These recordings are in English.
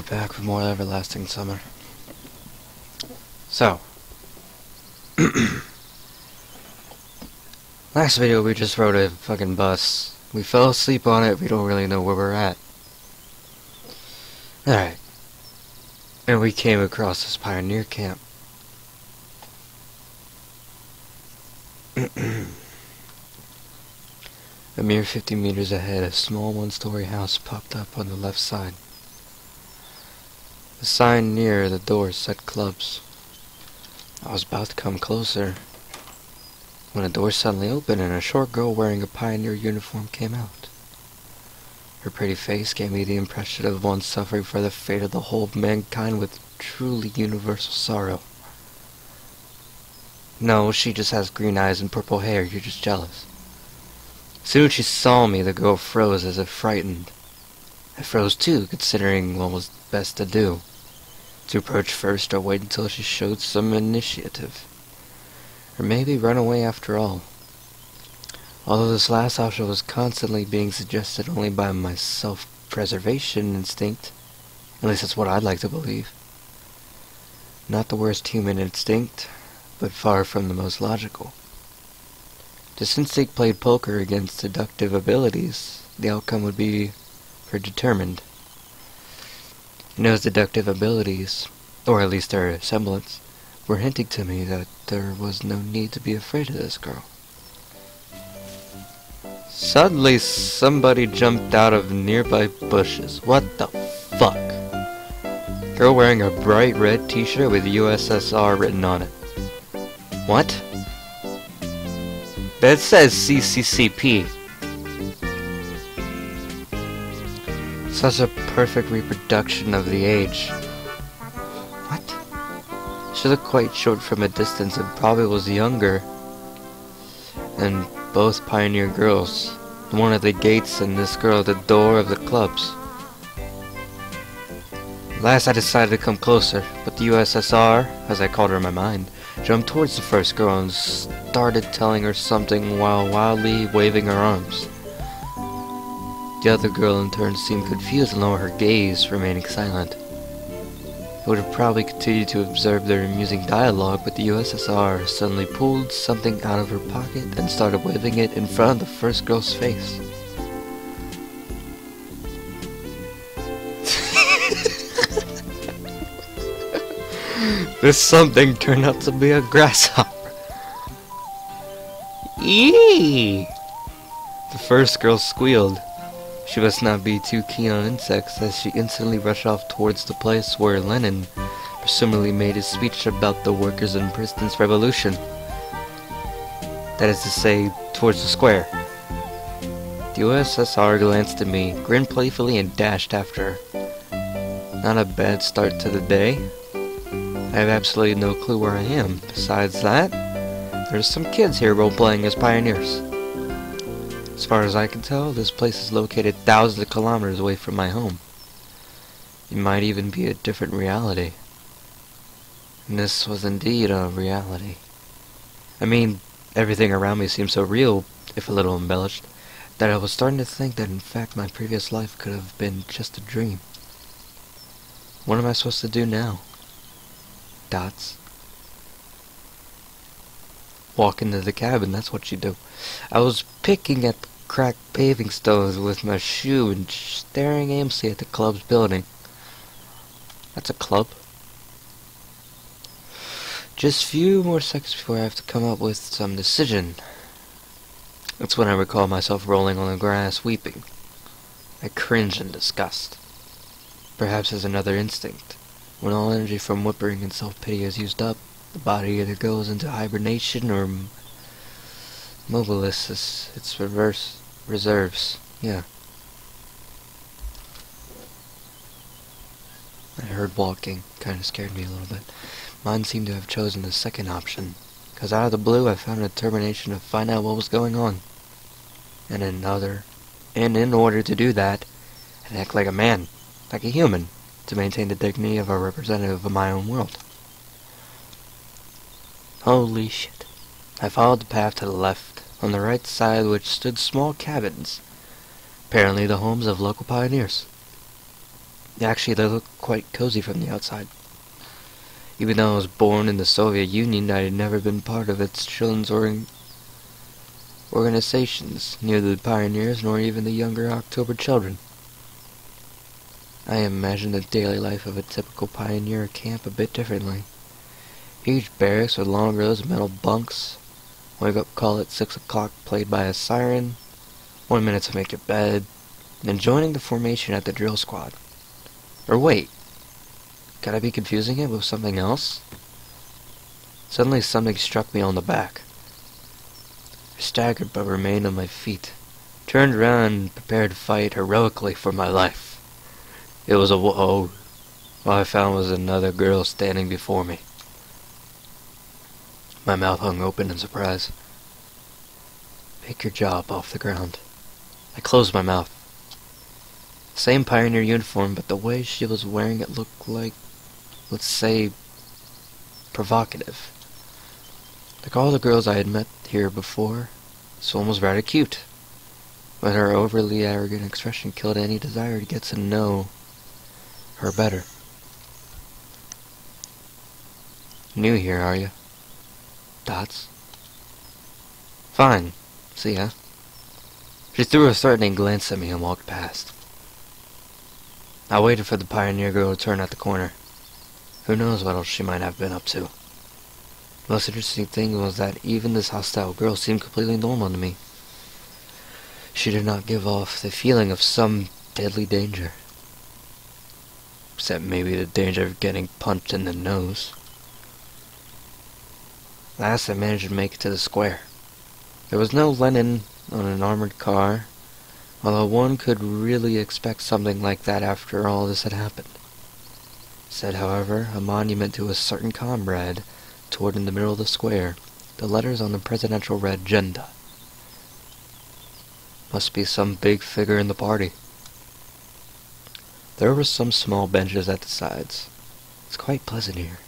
back with more everlasting summer. So, last video we just rode a fucking bus. We fell asleep on it, we don't really know where we're at. Alright. And we came across this pioneer camp. A mere 50 meters ahead, a small one-story house popped up on the left side. The sign near the door said clubs. I was about to come closer when the door suddenly opened and a short girl wearing a pioneer uniform came out. Her pretty face gave me the impression of one suffering for the fate of the whole of mankind with truly universal sorrow. No, she just has green eyes and purple hair, you're just jealous. As soon as she saw me, the girl froze as if frightened. I froze too, considering what was best to do. To approach first or wait until she showed some initiative. Or maybe run away after all. Although this last option was constantly being suggested only by my self-preservation instinct. At least that's what I'd like to believe. Not the worst human instinct, but far from the most logical. This instinct played poker against deductive abilities. The outcome would be predetermined. And those deductive abilities, or at least their semblance, were hinting to me that there was no need to be afraid of this girl. Suddenly, somebody jumped out of nearby bushes. What the fuck? Girl wearing a bright red t-shirt with USSR written on it. What? That says CCCP. Such a perfect reproduction of the age. What? She looked quite short from a distance and probably was younger than both pioneer girls. The one at the gates and this girl at the door of the clubs. Last I decided to come closer, but the USSR, as I called her in my mind, jumped towards the first girl and started telling her something while wildly waving her arms. The other girl in turn seemed confused and lowered her gaze, remaining silent. I would have probably continued to observe their amusing dialogue, but the USSR suddenly pulled something out of her pocket and started waving it in front of the first girl's face. This something turned out to be a grasshopper. Eee! The first girl squealed. She must not be too keen on insects, as she instantly rushed off towards the place where Lenin presumably made his speech about the workers' and president's revolution. That is to say, towards the square. The USSR glanced at me, grinned playfully, and dashed after her. Not a bad start to the day. I have absolutely no clue where I am. Besides that, there's some kids here role-playing as pioneers. As far as I can tell, this place is located thousands of kilometers away from my home. It might even be a different reality. And this was indeed a reality. I mean, everything around me seemed so real, if a little embellished, that I was starting to think that in fact my previous life could have been just a dream. What am I supposed to do now? Dots. Walk into the cabin, that's what you do. I was picking at the cracked paving stones with my shoe and staring aimlessly at the club's building. That's a club. Just a few more seconds before I have to come up with some decision. That's when I recall myself rolling on the grass, weeping. I cringe in disgust. Perhaps as another instinct. When all energy from whimpering and self-pity is used up, the body either goes into hibernation or mobilis, its reserves. Yeah. I heard walking. Kinda scared me a little bit. Mine seemed to have chosen the second option, because out of the blue I found a determination to find out what was going on. And in order to do that, I'd act like a man, like a human, to maintain the dignity of a representative of my own world. Holy shit. I followed the path to the left, on the right side of which stood small cabins, apparently the homes of local pioneers. Actually, they look quite cozy from the outside. Even though I was born in the Soviet Union, I had never been part of its children's organizations, neither the pioneers nor even the younger October children. I imagine the daily life of a typical pioneer camp a bit differently. Huge barracks with long rows of metal bunks. Wake up call at 6 o'clock played by a siren. 1 minute to make your bed. Then joining the formation at the drill squad. Or wait, could I be confusing it with something else? Suddenly something struck me on the back. I staggered but remained on my feet. Turned around and prepared to fight heroically for my life. It was a whoa. What I found was another girl standing before me. My mouth hung open in surprise. Pick your jaw up off the ground. I closed my mouth. Same pioneer uniform, but the way she was wearing it looked like, let's say, provocative. Like all the girls I had met here before, this one was rather cute. But her overly arrogant expression killed any desire to get to know her better. New here, are you? Dots. Fine. See ya. She threw a threatening glance at me and walked past. I waited for the pioneer girl to turn at the corner. Who knows what else she might have been up to. The most interesting thing was that even this hostile girl seemed completely normal to me. She did not give off the feeling of some deadly danger. Except maybe the danger of getting punched in the nose. Last I managed to make it to the square. There was no Lenin on an armored car, although one could really expect something like that after all this had happened. Said, however, a monument to a certain comrade toward in the middle of the square, the letters on the presidential red agenda. Must be some big figure in the party. There were some small benches at the sides. It's quite pleasant here.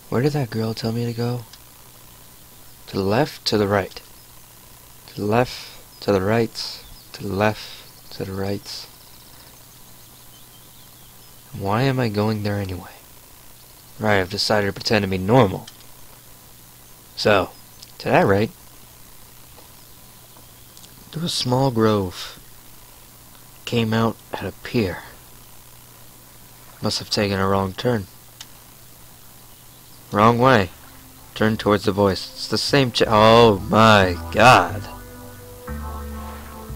Where did that girl tell me to go? To the left, to the right. To the left, to the right, to the left, to the right. Why am I going there anyway? Right, I've decided to pretend to be normal. So, did I right? There was a small grove. Came out at a pier. Must have taken a wrong turn. Wrong way. Turned towards the voice. It's the same oh my god.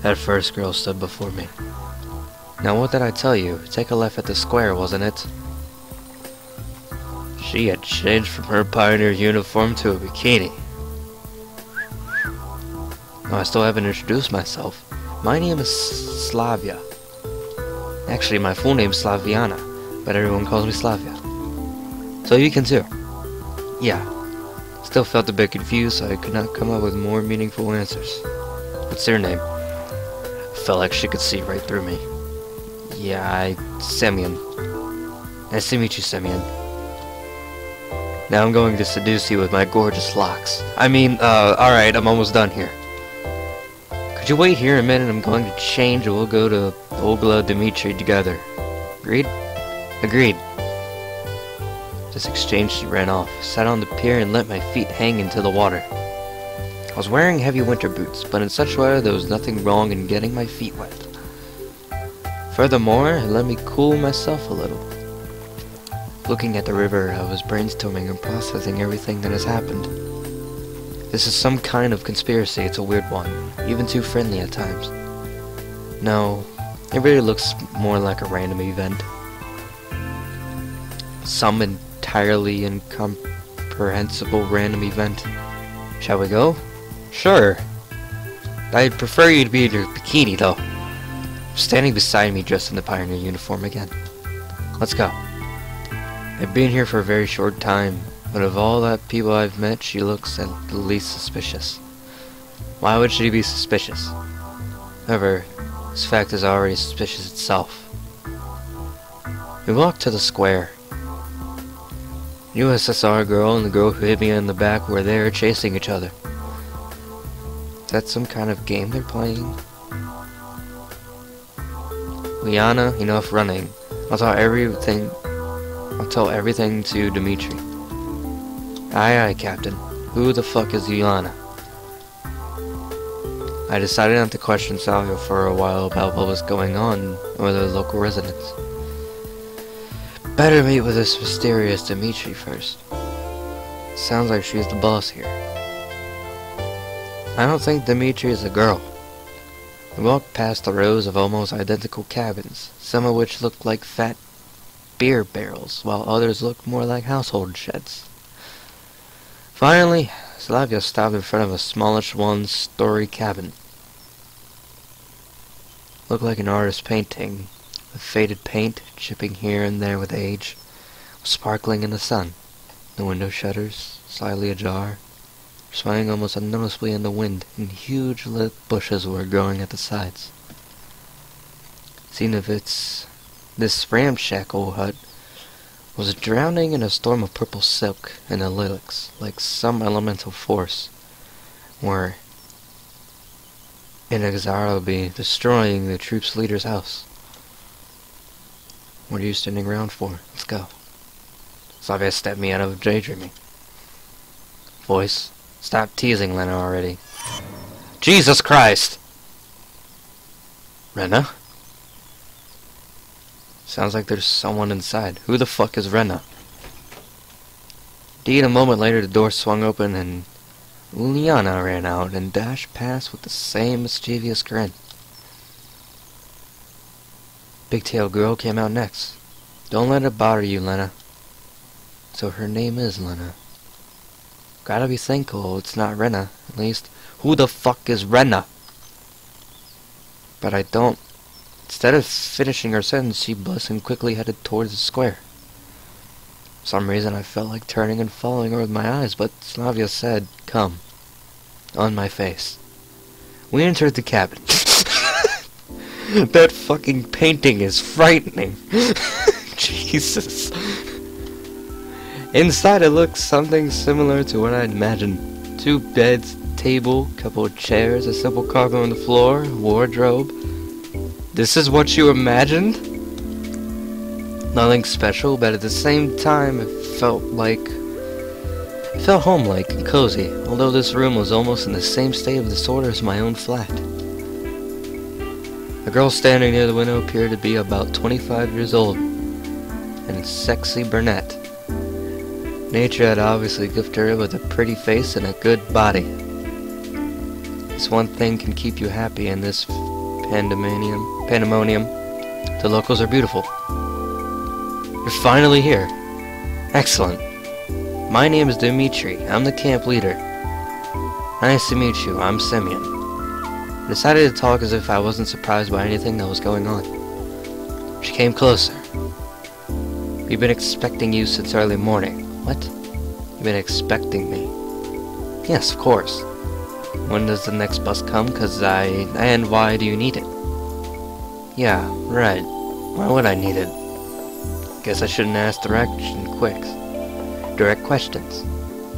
That first girl stood before me. Now what did I tell you? Take a left at the square, wasn't it? She had changed from her pioneer uniform to a bikini. Oh, I still haven't introduced myself. My name is Slavia. Actually, my full name is Slaviana, but everyone calls me Slavia. So you can too. Yeah. Still felt a bit confused, so I could not come up with more meaningful answers. What's your name? Felt like she could see right through me. Yeah, Semyon. Nice to meet you, Semyon. Now I'm going to seduce you with my gorgeous locks. Alright, I'm almost done here. Could you wait here a minute? I'm going to change and we'll go to Ogla Dimitri together. Agreed? Agreed. This exchange, she ran off, sat on the pier and let my feet hang into the water. I was wearing heavy winter boots, but in such weather there was nothing wrong in getting my feet wet. Furthermore, it let me cool myself a little. Looking at the river, I was brainstorming and processing everything that has happened. This is some kind of conspiracy, it's a weird one, even too friendly at times. No, it really looks more like a random event. Some entirely incomprehensible random event. Shall we go? Sure. I'd prefer you to be in your bikini, though. Standing beside me dressed in the pioneer uniform again. Let's go. I've been here for a very short time, but of all that people I've met, she looks at the least suspicious. Why would she be suspicious? However, this fact is already suspicious itself. We walked to the square. The USSR girl and the girl who hit me in the back were there chasing each other. Is that some kind of game they're playing? Liana, enough running. I'll tell everything to Dimitri. Aye, aye, Captain. Who the fuck is Yana? I decided not to question Salvio for a while about what was going on with the local residents. Better meet with this mysterious Dimitri first. Sounds like she's the boss here. I don't think Dimitri is a girl. We walked past the rows of almost identical cabins, some of which looked like fat beer barrels, while others looked more like household sheds. Finally, Slavia stopped in front of a smallish one-story cabin. Looked like an artist's painting, with faded paint chipping here and there with age, sparkling in the sun. The window shutters, slightly ajar, swaying almost unnoticeably in the wind, and huge lit bushes were growing at the sides. Seen of this ramshackle hut was drowning in a storm of purple silk and the lilacs, like some elemental force were inexorably destroying the troop's leader's house. What are you standing around for? Let's go. Slavia stepped me out of daydreaming. Voice, stop teasing Lena already. Jesus Christ! Rena? Sounds like there's someone inside. Who the fuck is Rena? Indeed, a moment later the door swung open and Liana ran out and dashed past with the same mischievous grin. Big-tailed girl came out next. Don't let it bother you, Lena. So her name is Lena. Gotta be thankful it's not Rena, at least. Who the fuck is Rena? But I don't. Instead of finishing her sentence, she buzzed and quickly headed towards the square. For some reason I felt like turning and following her with my eyes, but Slavia said, "Come." On my face. We entered the cabin. That fucking painting is frightening. Jesus. Inside it looks something similar to what I'd imagined. 2 beds, table, couple of chairs, a simple carpet on the floor, wardrobe. This is what you imagined? Nothing special, but at the same time it felt home-like and cozy, although this room was almost in the same state of disorder as my own flat. The girl standing near the window appeared to be about 25 years old, and a sexy brunette. Nature had obviously gifted her with a pretty face and a good body. This one thing can keep you happy in this pandemonium. The locals are beautiful. You're finally here. Excellent. My name is Dimitri. I'm the camp leader. Nice to meet you. I'm Simeon. I decided to talk as if I wasn't surprised by anything that was going on. She came closer. We've been expecting you since early morning. What? You've been expecting me? Yes, of course. When does the next bus come? And why do you need it? Yeah, right. Why would I need it? Guess I shouldn't ask direct questions.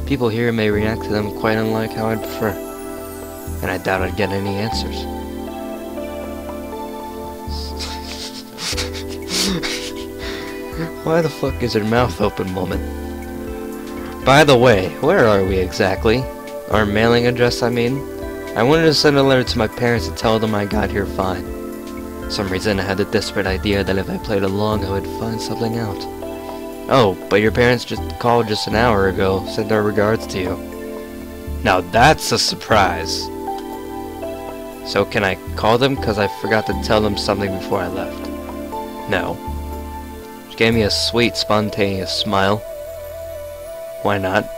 People here may react to them quite unlike how I'd prefer. And I doubt I'd get any answers. Why the fuck is her mouth open, woman? By the way, where are we exactly? Our mailing address, I mean? I wanted to send a letter to my parents to tell them I got here fine. For some reason I had the desperate idea that if I played along I would find something out. Oh, but your parents just called just an hour ago, sent their regards to you. Now that's a surprise. So can I call them? Cause I forgot to tell them something before I left. No. She gave me a sweet, spontaneous smile. Why not?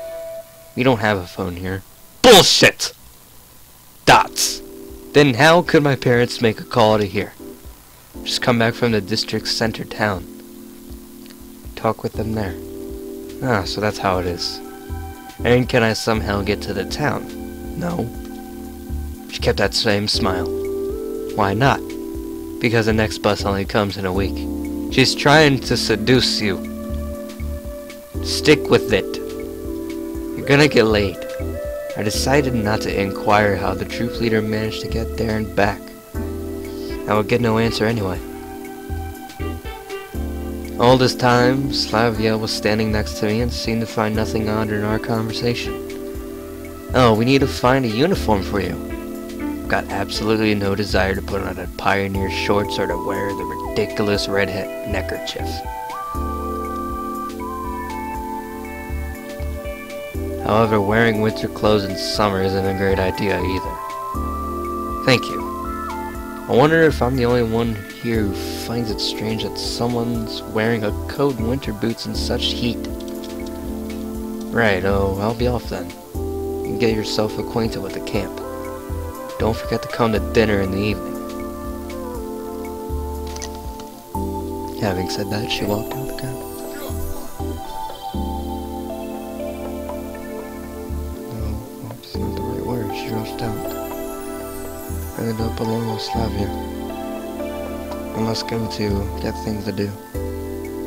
We don't have a phone here. Bullshit! Dots! Then how could my parents make a call to here? Just come back from the district's center town. Talk with them there. Ah, so that's how it is. And can I somehow get to the town? No. She kept that same smile. Why not? Because the next bus only comes in a week. She's trying to seduce you. Stick with it. You're gonna get late. I decided not to inquire how the troop leader managed to get there and back. I would get no answer anyway. All this time, Slavia was standing next to me and seemed to find nothing odd in our conversation. Oh, we need to find a uniform for you. I've got absolutely no desire to put on a pioneer shorts or to wear the ridiculous red neckerchief. However, wearing winter clothes in summer isn't a great idea either. Thank you. I wonder if I'm the only one here who finds it strange that someone's wearing a coat and winter boots in such heat. Right, oh, I'll be off then. You can get yourself acquainted with the camp. Don't forget to come to dinner in the evening. Having said that, she walked out the camp. No, that's not the right word. She rushed out. I ended up alone with Slavia. I must go to get things to do.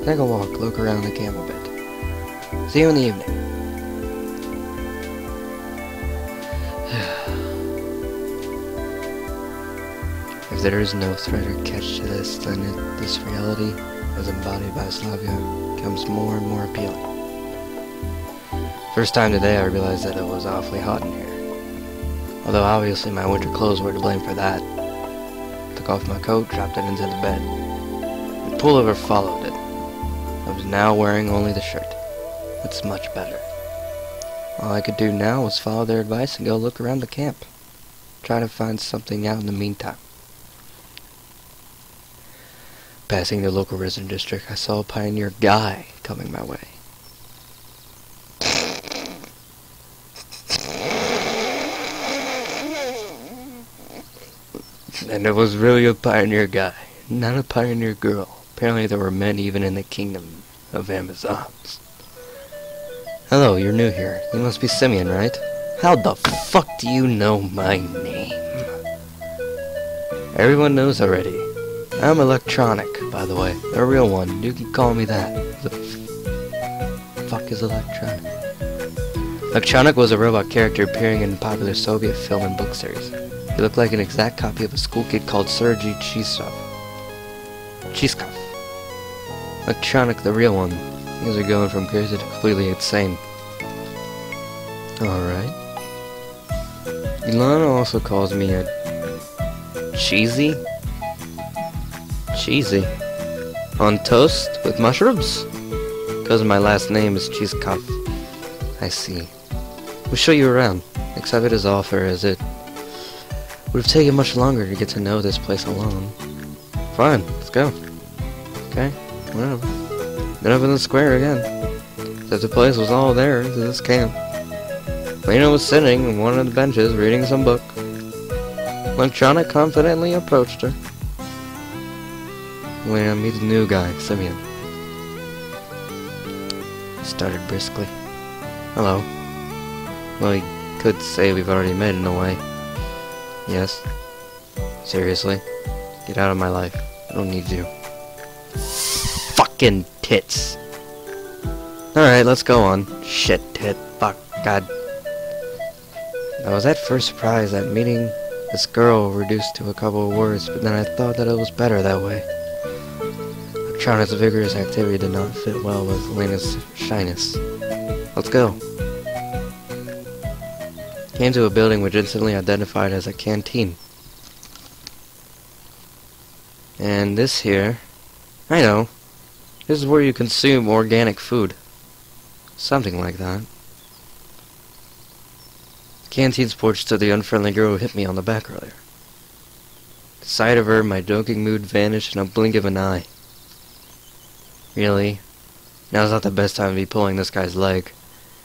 Take a walk, look around the camp a bit. See you in the evening. If there is no threat or catch to this, then this reality, as embodied by Slavia, becomes more and more appealing. First time today I realized that it was awfully hot in here. Although obviously my winter clothes were to blame for that. Took off my coat, dropped it into the bed. The pullover followed it. I was now wearing only the shirt. It's much better. All I could do now was follow their advice and go look around the camp. Try to find something out in the meantime. Passing the local resident district, I saw a pioneer guy coming my way. And it was really a pioneer guy, not a pioneer girl. Apparently there were men even in the kingdom of Amazons. Hello, you're new here. You must be Simeon, right? How the fuck do you know my name? Everyone knows already. I'm Electronic, by the way. The real one. You can call me that. The fuck is Electronic? Electronic was a robot character appearing in a popular Soviet film and book series. He looked like an exact copy of a school kid called Sergei Chizkov. Electronic, the real one. Things are going from crazy to completely insane. Alright. Ilana also calls me a... Cheesy? Cheesy? On toast with mushrooms? Because my last name is Chizkov. I see. We'll show you around. Accept his offer as it would have taken much longer to get to know this place alone. Fine, let's go. Okay, whatever. Then up in the square again. Except the place was all there to this camp. Lena was sitting on one of the benches reading some book. Electronic confidently approached her. Lena, meet the new guy, Simeon. He started briskly. Hello. Well, you could say we've already met in a way. Yes. Seriously? Get out of my life. I don't need you. Fucking tits. Alright, let's go on. Shit, tit. Fuck. God. I was at first surprised at meeting this girl reduced to a couple of words, but then I thought that it was better that way. Electronic's vigorous activity did not fit well with Lena's shyness. Let's go. Came to a building which instantly identified as a canteen. And this here, I know, this is where you consume organic food. Something like that. The canteen's porch to the unfriendly girl who hit me on the back earlier. The sight of her, my joking mood vanished in a blink of an eye. Really? Now's not the best time to be pulling this guy's leg,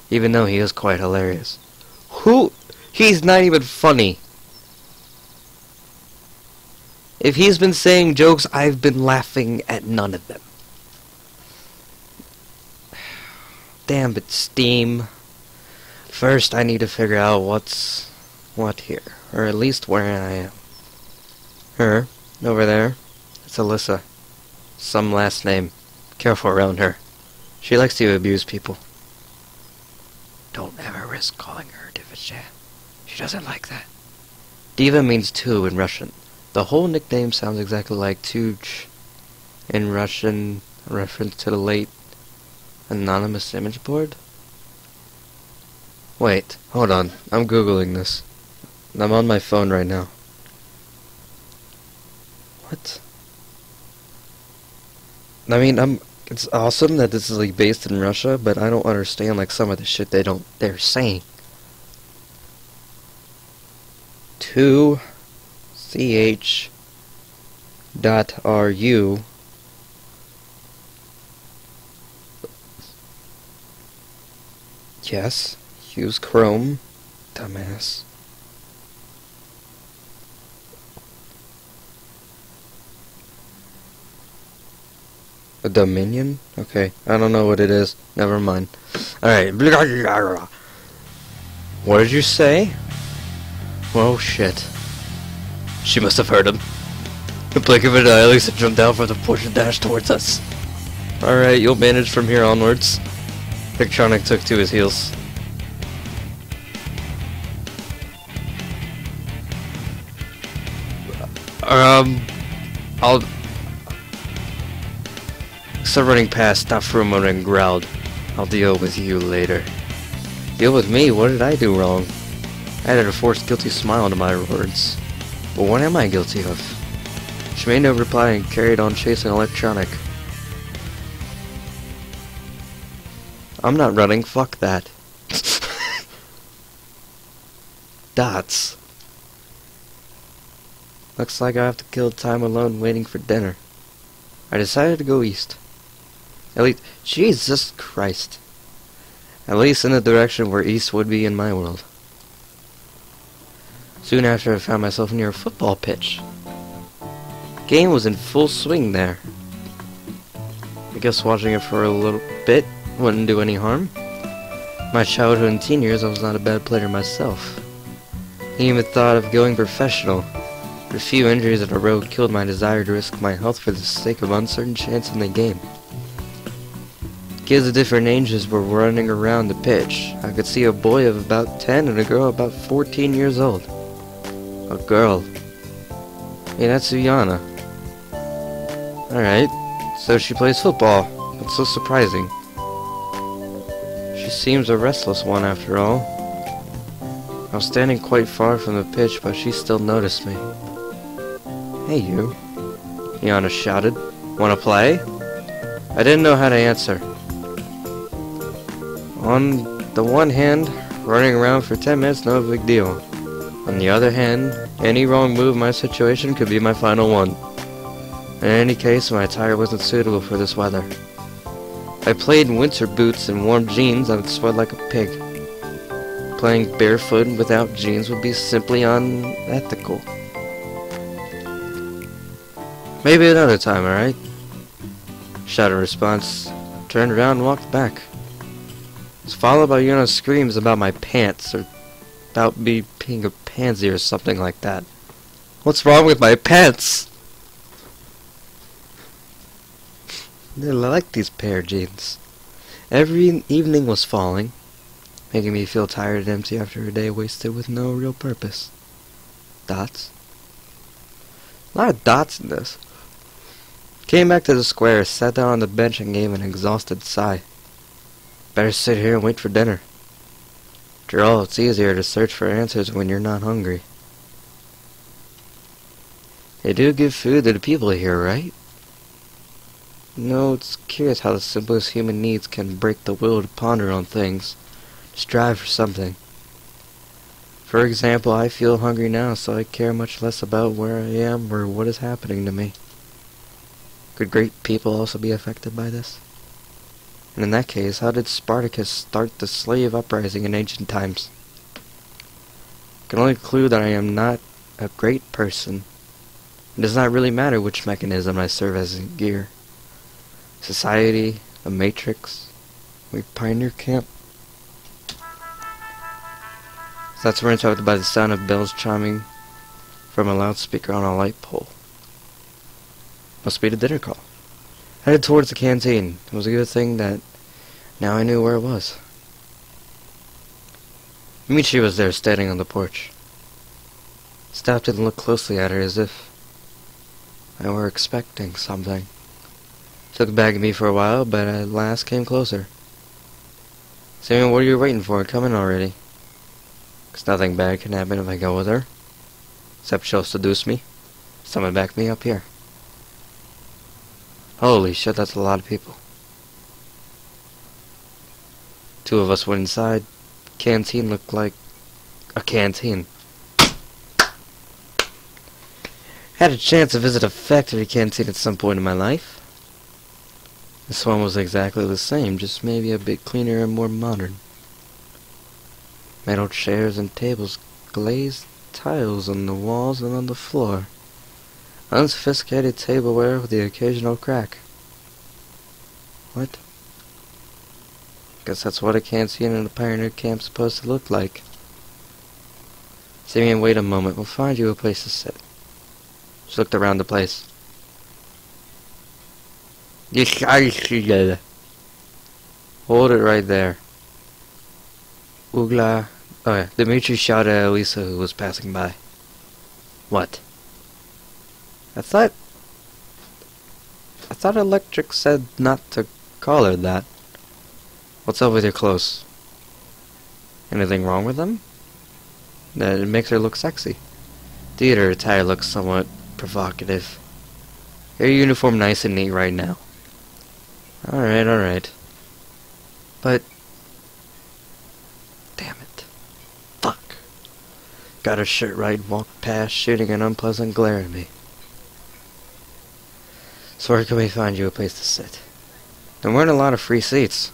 even though he is quite hilarious. Who? He's not even funny. If he's been saying jokes, I've been laughing at none of them. Damn it, Steam. First, I need to figure out what's what here, or at least where I am. Her, over there, it's Alyssa. Some last name. Careful around her. She likes to abuse people. Don't ever risk calling her Diva. She doesn't like that. Diva means two in Russian. The whole nickname sounds exactly like Tuj in Russian. A reference to the late anonymous image board? Wait, hold on. I'm Googling this. I'm on my phone right now. What? I mean, it's awesome that this is like based in Russia, but I don't understand like some of the shit they're saying. 2ch.ru. Yes, use Chrome, dumbass. A Dominion? Okay, I don't know what it is. Never mind. Alright. What did you say? Oh shit. She must have heard him. The blink of an eye, Lisa jumped down from the porch and dashed towards us. Alright, you'll manage from here onwards. Electronic took to his heels. I'll start running past, stopped for a moment and growled. I'll deal with you later. Deal with me? What did I do wrong? I added a forced guilty smile to my words. But what am I guilty of? She made no reply and carried on chasing Electronic. I'm not running, fuck that. Dots. Looks like I have to kill time alone waiting for dinner. I decided to go east. At least, Jesus Christ. At least in the direction where east would be in my world. Soon after, I found myself near a football pitch. The game was in full swing there. I guess watching it for a little bit wouldn't do any harm. My childhood and teen years, I was not a bad player myself. I even thought of going professional. But a few injuries in a row killed my desire to risk my health for the sake of uncertain chance in the game. Kids of different ages were running around the pitch. I could see a boy of about 10 and a girl about 14 years old. A girl. Hey, that's Uyana. Alright, so she plays football. That's so surprising. She seems a restless one after all. I was standing quite far from the pitch, but she still noticed me. Hey you, Uyana shouted. Wanna play? I didn't know how to answer. On the one hand, running around for 10 minutes, no big deal. On the other hand, any wrong move in my situation could be my final one. In any case, my attire wasn't suitable for this weather. If I played in winter boots and warm jeans, I would sweat like a pig. Playing barefoot without jeans would be simply unethical. Maybe another time, alright? Shouted a response, turned around and walked back. Was followed by Yuna's screams about my pants, or about me being a pansy or something like that. What's wrong with my pants? I like these pair of jeans. Every evening was falling, making me feel tired and empty after a day wasted with no real purpose. Dots? A lot of dots in this. Came back to the square, sat down on the bench and gave an exhausted sigh. Better sit here and wait for dinner. After all, it's easier to search for answers when you're not hungry. They do give food to the people here, right? No, it's curious how the simplest human needs can break the will to ponder on things, to strive for something. For example, I feel hungry now, so I care much less about where I am or what is happening to me. Could great people also be affected by this? And in that case, how did Spartacus start the slave uprising in ancient times? I can only conclude that I am not a great person. It does not really matter which mechanism I serve as in gear. Society, a matrix, we pioneer camp. Thoughts were interrupted by the sound of bells chiming from a loudspeaker on a light pole. Must be the dinner call. Headed towards the canteen. It was a good thing that now I knew where it was. Michi was there standing on the porch. Stopped and looked closely at her as if I were expecting something. She looked back at me for a while, but at last came closer. Samuel, what are you waiting for? Come in already. 'Cause nothing bad can happen if I go with her. Except she'll seduce me. Someone back me up here. Holy shit, that's a lot of people. Two of us went inside. Canteen looked like a canteen. Had a chance to visit a factory canteen at some point in my life. This one was exactly the same, just maybe a bit cleaner and more modern. Metal chairs and tables, glazed tiles on the walls and on the floor. Unsophisticated tableware with the occasional crack. What? Guess that's what a canteen in a pioneer camp's supposed to look like. Simeon, wait a moment. We'll find you a place to sit. She looked around the place. Hold it right there. Ugla. Oh yeah, Dimitri shouted at Elisa, who was passing by. What? I thought Electric said not to call her that. What's up with your clothes? Anything wrong with them? That it makes her look sexy. Theater attire looks somewhat provocative. Your uniform nice and neat right now. Alright. But damn it. Fuck. Got her shirt right and walked past, shooting an unpleasant glare at me. So where can we find you a place to sit? There weren't a lot of free seats.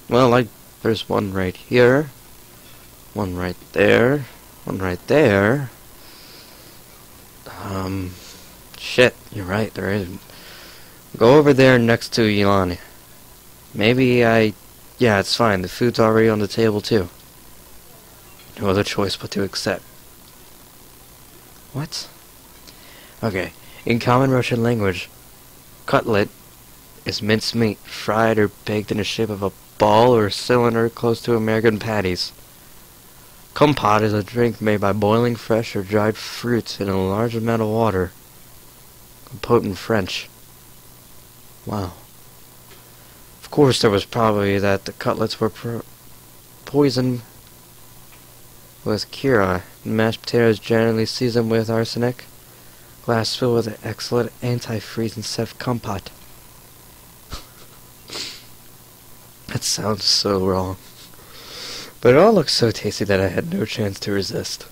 Well, like, there's one right here, one right there, one right there. Shit, you're right, there isn't. Go over there next to Yelani. Yeah, it's fine, the food's already on the table too. No other choice but to accept. What? Okay, in common Russian language, cutlet is minced meat, fried or baked in the shape of a ball or cylinder close to American patties. Compote is a drink made by boiling fresh or dried fruits in a large amount of water. Compote in French. Wow. Of course there was probably that the cutlets were poisoned with cura. Mashed potatoes generally seasoned with arsenic. Glass filled with an excellent antifreeze and Cef compote. That sounds so wrong. But it all looked so tasty that I had no chance to resist.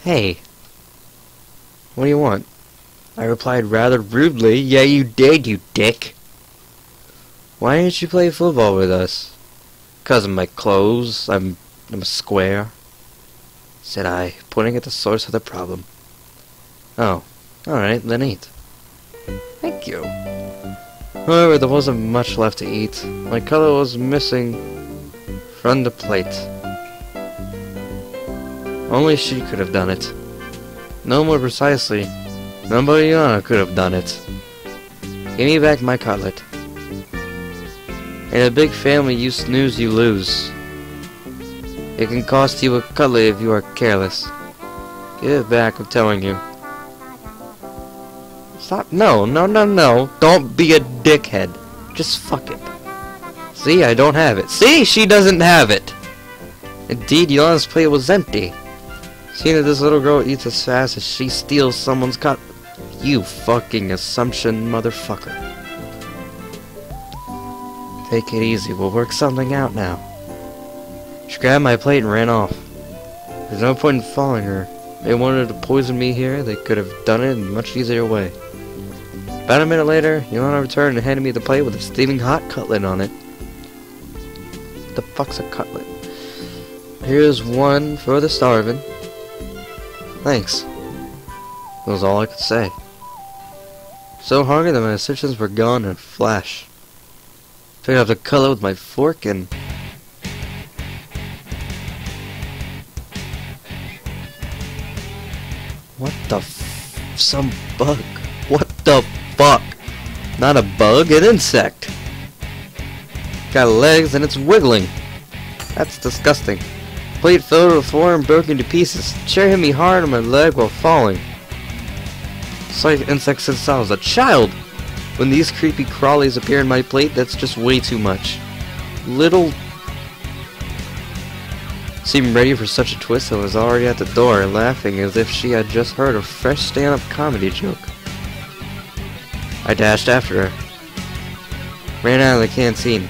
Hey. What do you want? I replied rather rudely. Yeah, you did, you dick. Why didn't you play football with us? 'Cause of my clothes. I'm a square, said I, pointing at the source of the problem. Oh, alright, then eat. Thank you. However, there wasn't much left to eat. My color was missing from the plate. Only she could have done it. No more precisely, nobody could have done it. Give me back my cutlet. In a big family, you snooze, you lose. It can cost you a cutlet if you are careless. Give it back, I'm telling you. Stop. No. Don't be a dickhead. Just fuck it. See, I don't have it. See, she doesn't have it. Indeed, Yolana's plate was empty. Seeing that this little girl eats as fast as she steals someone's cut. You fucking assumption motherfucker. Take it easy, we'll work something out now. She grabbed my plate and ran off. There's no point in following her. They wanted to poison me here, they could have done it in a much easier way. About a minute later, Yolana returned and handed me the plate with a steaming hot cutlet on it. What the fuck's a cutlet? Here's one for the starving. Thanks. That was all I could say. So hungry that my assertions were gone in a flash. Picked up the cutlet with my fork and... What the some bug. What the fuck? Not a bug, an insect. Got legs and it's wiggling. That's disgusting. Plate filled with floor and broken to pieces. Chair hit me hard on my leg while falling. It's like insect since I was a child. When these creepy crawlies appear in my plate, that's just way too much. Little... Seemed ready for such a twist and was already at the door, laughing as if she had just heard a fresh stand-up comedy joke. I dashed after her. Ran out of the canteen.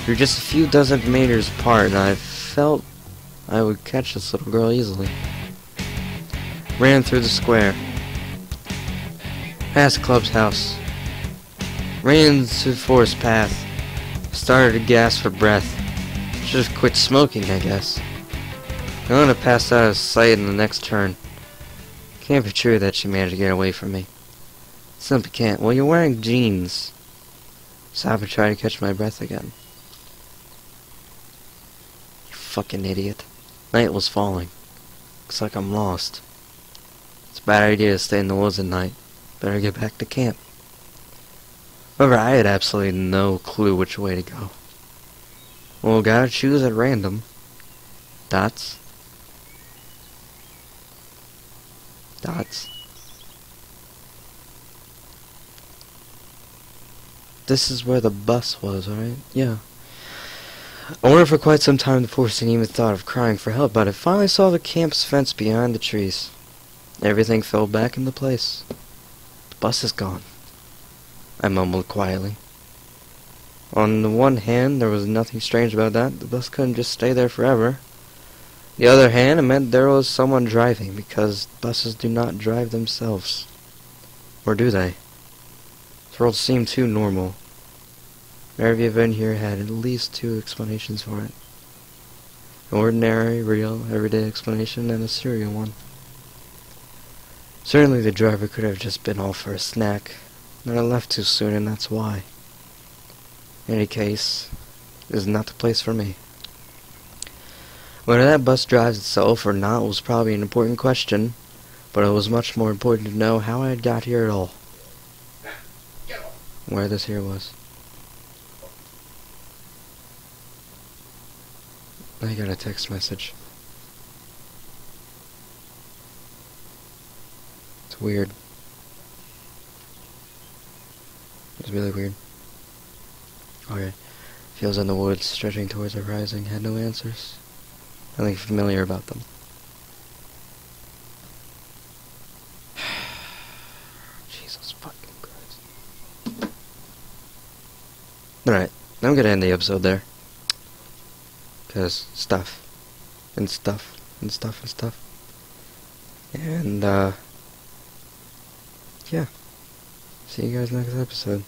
We were just a few dozen meters apart, and I felt I would catch this little girl easily. Ran through the square. Past Club's house. Ran into the forest path. Started to gasp for breath. Should have quit smoking, I guess. I would have passed out of sight in the next turn. Can't be true that she managed to get away from me. Simply can't. Well, you're wearing jeans. Stop and try to catch my breath again. You fucking idiot. Night was falling. Looks like I'm lost. It's a bad idea to stay in the woods at night. Better get back to camp. However, I had absolutely no clue which way to go. Well, gotta choose at random. Dots. Dots. This is where the bus was, right? Yeah. I wondered for quite some time before seeing even thought of crying for help, but I finally saw the camp's fence behind the trees. Everything fell back into place. The bus is gone, I mumbled quietly. On the one hand, there was nothing strange about that. The bus couldn't just stay there forever. The other hand, it meant there was someone driving, because buses do not drive themselves. Or do they? This world seemed too normal. Every event here had at least two explanations for it. An ordinary, real, everyday explanation, and a serial one. Certainly the driver could have just been off for a snack, and I left too soon, and that's why. In any case, this is not the place for me. Whether that bus drives itself or not was probably an important question, but it was much more important to know how I had got here at all. Where this here was. I got a text message. It's weird. It's really weird. Okay. Feels in the woods, stretching towards the horizon, had no answers. Nothing familiar about them. Jesus fucking Christ. Alright, I'm gonna end the episode there. Because stuff. And stuff. And stuff and stuff. And, yeah. See you guys next episode.